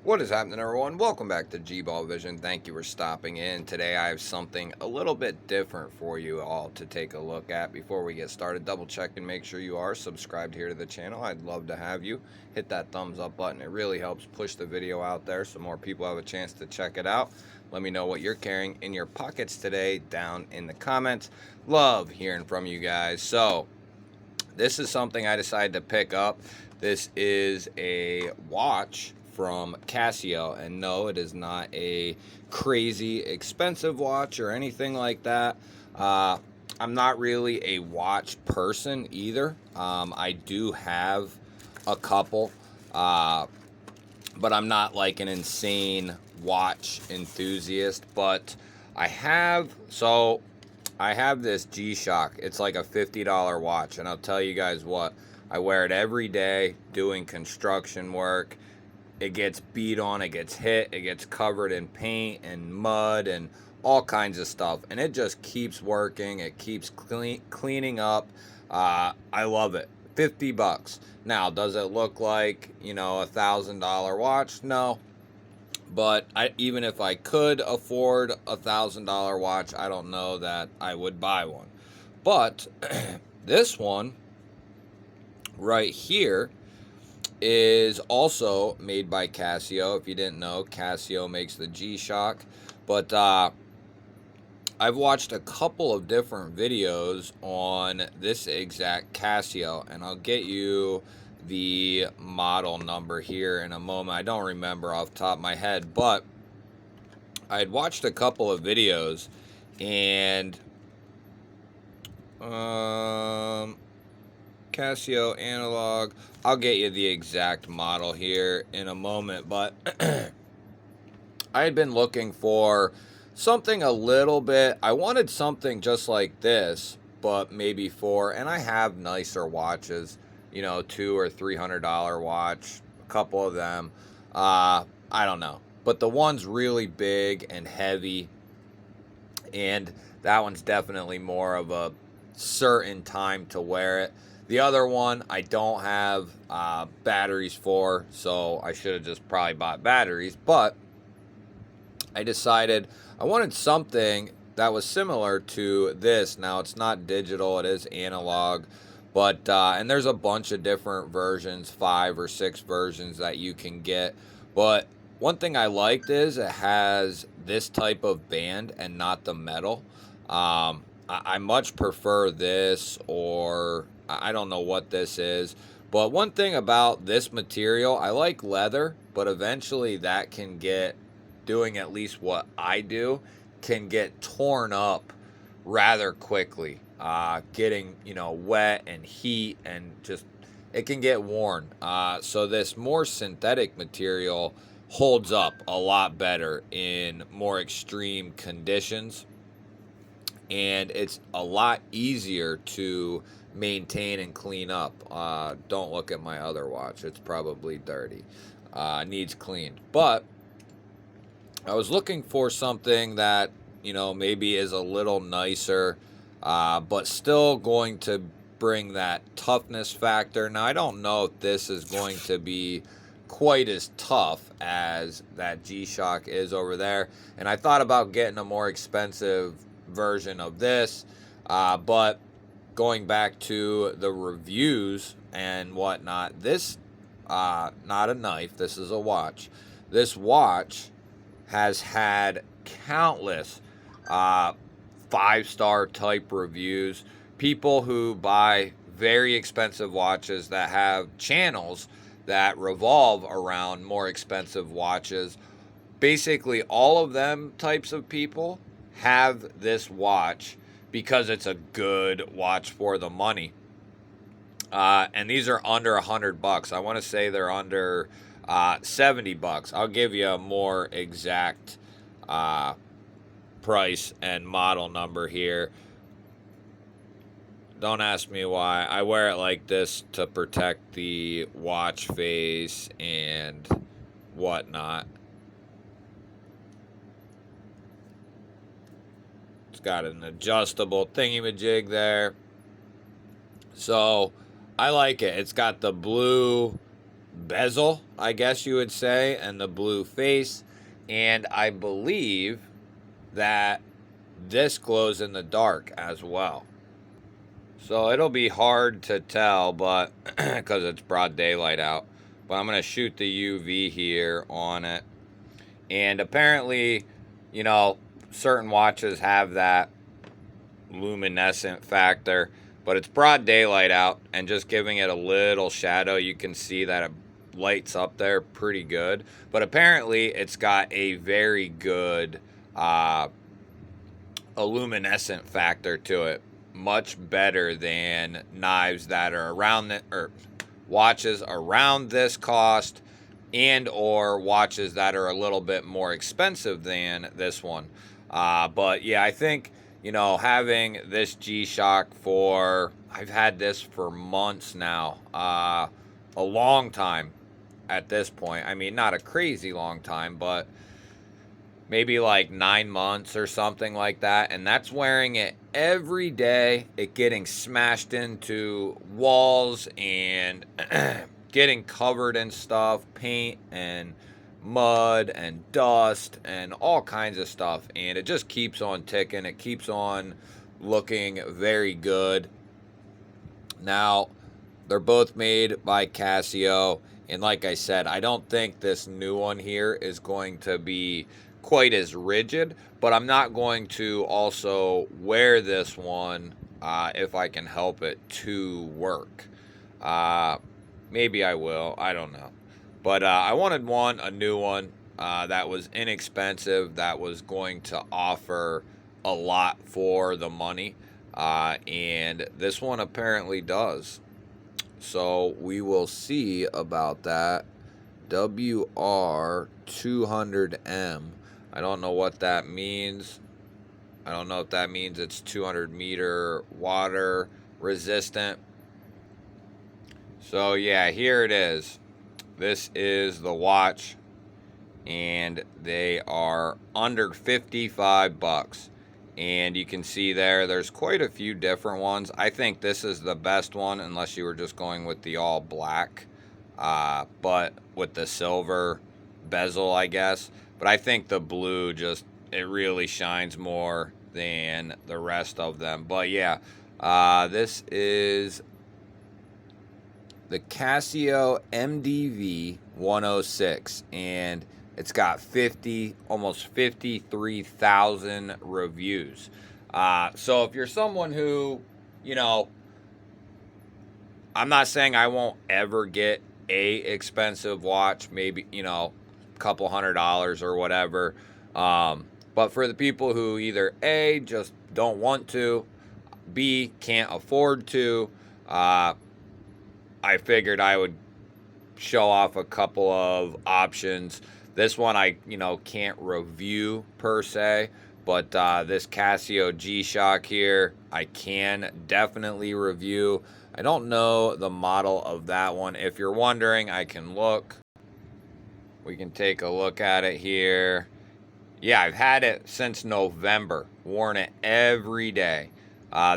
What is happening, everyone? Welcome back to G-Ball Vision. Thank you for stopping in. Today I have something a little bit different for you all to take a look at. Before we get started, double check and make sure you are subscribed here to the channel. I'd love to have you. Hit that thumbs up button. It really helps push the video out there so more people have a chance to check it out. Let me know what you're carrying in your pockets today down in the comments. Love hearing from you guys. So, this is something I decided to pick up. This is a watch from Casio, and no, it is not a crazy expensive watch or anything like that. I'm not really a watch person either. I do have a couple, but I'm not like an insane watch enthusiast. But I have this G-Shock. It's like a $50 watch, and I'll tell you guys what, I wear it every day doing construction work. It gets beat on, it gets hit, it gets covered in paint and mud and all kinds of stuff, and it just keeps working. It keeps cleaning up. I love it. 50 bucks. Now, does it look like, $1,000 watch? No. But even if I could afford $1,000 watch, I don't know that I would buy one. But this one right here is also made by Casio. If you didn't know, Casio makes the G-Shock. But I've watched a couple of different videos on this exact Casio, and I'll get you the model number here in a moment. I don't remember off the top of my head, but I had watched a couple of videos, and Casio analog, I'll get you the exact model here in a moment, but I had been looking for something a little bit, I wanted something just like this, but maybe and I have nicer watches, $200 or $300 watch, a couple of them. I don't know, but the one's really big and heavy, and that one's definitely more of a certain time to wear it. The other one I don't have batteries for, so I should have just probably bought batteries, but I decided I wanted something that was similar to this. Now, it's not digital, it is analog, but and there's a bunch of different versions, 5 or 6 versions that you can get. But one thing I liked is it has this type of band and not the metal. I much prefer this, or I don't know what this is. But one thing about this material, I like leather, but eventually that can get, doing at least what I do, can get torn up rather quickly. Getting, wet and heat, and just, it can get worn. So this more synthetic material holds up a lot better in more extreme conditions, and it's a lot easier to maintain and clean up. Don't look at my other watch, it's probably dirty, needs cleaned. But I was looking for something that, maybe is a little nicer, but still going to bring that toughness factor. Now, I don't know if this is going to be quite as tough as that G-Shock is over there. And I thought about getting a more expensive version of this, but going back to the reviews and whatnot, this, not a knife, this is a watch. This watch has had countless 5-star type reviews. People who buy very expensive watches that have channels that revolve around more expensive watches. Basically, all of them types of people have this watch because it's a good watch for the money. And these are under $100. I want to say they're under 70 bucks. I'll give you a more exact price and model number here. Don't ask me why. I wear it like this to protect the watch face and whatnot. It's got an adjustable thingy-majig there. So I like it. It's got the blue bezel, I guess you would say, and the blue face. And I believe that this glows in the dark as well. So it'll be hard to tell, but because it's broad daylight out. But I'm going to shoot the UV here on it. And apparently, you know, certain watches have that luminescent factor, but it's broad daylight out, and just giving it a little shadow, you can see that it lights up there pretty good. But apparently it's got a very good a luminescent factor to it, much better than knives that are around the, or watches around this cost, and or watches that are a little bit more expensive than this one. But yeah, I think, you know, having this G-Shock for, I've had this for months now, a long time at this point. I mean, not a crazy long time, but maybe like 9 months or something like that. And that's wearing it every day, it getting smashed into walls and getting covered in stuff, paint and mud and dust and all kinds of stuff. And it just keeps on ticking. It keeps on looking very good. Now, they're both made by Casio. And like I said, I don't think this new one here is going to be quite as rigid, but I'm not going to also wear this one if I can help it to work. Maybe I will. I don't know. But I wanted a new one that was inexpensive, that was going to offer a lot for the money. And this one apparently does. So we will see about that. WR200M. I don't know what that means. I don't know if that means it's 200 meter water resistant. So yeah, here it is. This is the watch, and they are under 55 bucks. And you can see there's quite a few different ones. I think this is the best one, unless you were just going with the all black, but with the silver bezel, I guess. But I think the blue it really shines more than the rest of them. But yeah, this is the Casio MDV 106, and it's got almost 53,000 reviews. So if you're someone who, you know, I'm not saying I won't ever get a expensive watch, maybe, you know, a couple $100 or whatever. But for the people who either A, just don't want to, B, can't afford to, I figured I would show off a couple of options. This one I, can't review per se, but this Casio G-Shock here, I can definitely review. I don't know the model of that one. If you're wondering, I can look. We can take a look at it here. Yeah, I've had it since November, worn it every day.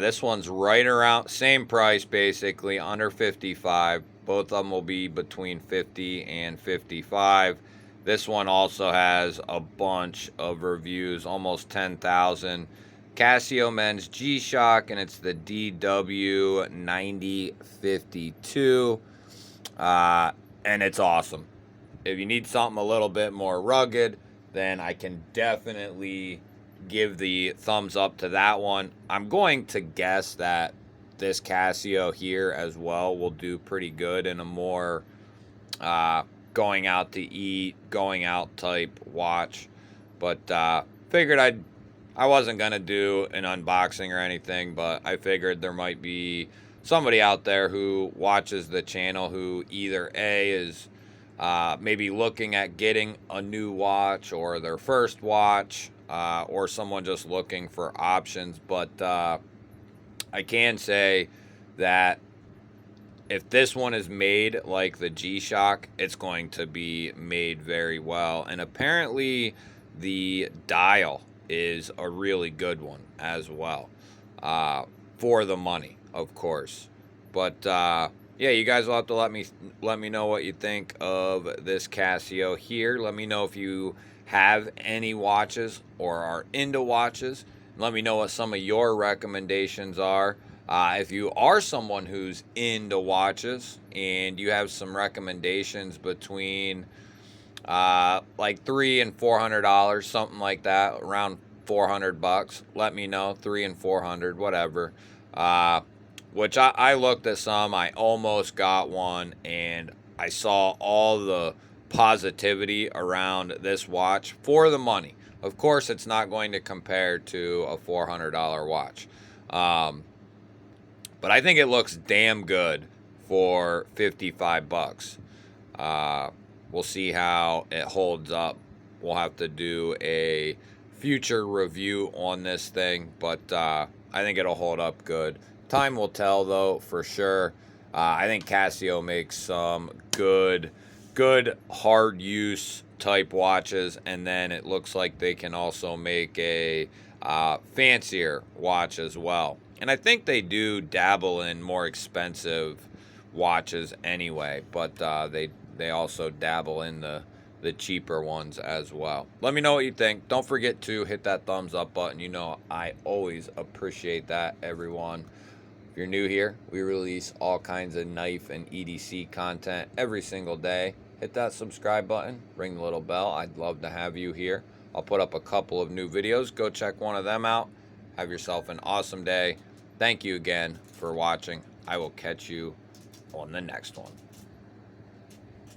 This one's right around, same price basically, under 55. Both of them will be between 50 and 55. This one also has a bunch of reviews, almost 10,000. Casio Men's G-Shock, and it's the DW9052. And it's awesome. If you need something a little bit more rugged, then I can definitely give the thumbs up to that one. I'm going to guess that this Casio here as well will do pretty good in a more going out to eat, going out type watch. But figured I wasn't gonna do an unboxing or anything, but I figured there might be somebody out there who watches the channel who either A is maybe looking at getting a new watch or their first watch, or someone just looking for options. But I can say that if this one is made like the G-Shock, it's going to be made very well. And apparently the dial is a really good one as well, for the money, of course. But yeah, you guys will have to let me know what you think of this Casio here. Let me know if you have any watches or are into watches. Let me know what some of your recommendations are. If you are someone who's into watches and you have some recommendations between like $300 and $400, something like that, around 400 bucks. Let me know, 300 and 400, whatever. Uh, which I looked at some. I almost got one, and I saw all the positivity around this watch for the money. Of course, it's not going to compare to a $400 watch. Um, but I think it looks damn good for 55 bucks. Uh, we'll see how it holds up. We'll have to do a future review on this thing, but I think it'll hold up good. Time will tell, though, for sure. I think Casio makes some good hard use type watches, and then it looks like they can also make a fancier watch as well. And I think they do dabble in more expensive watches anyway, but they also dabble in the cheaper ones as well. Let me know what you think. Don't forget to hit that thumbs up button. You know I always appreciate that, everyone. If you're new here, we release all kinds of knife and EDC content every single day. Hit that subscribe button, ring the little bell. I'd love to have you here. I'll put up a couple of new videos. Go check one of them out. Have yourself an awesome day. Thank you again for watching. I will catch you on the next one.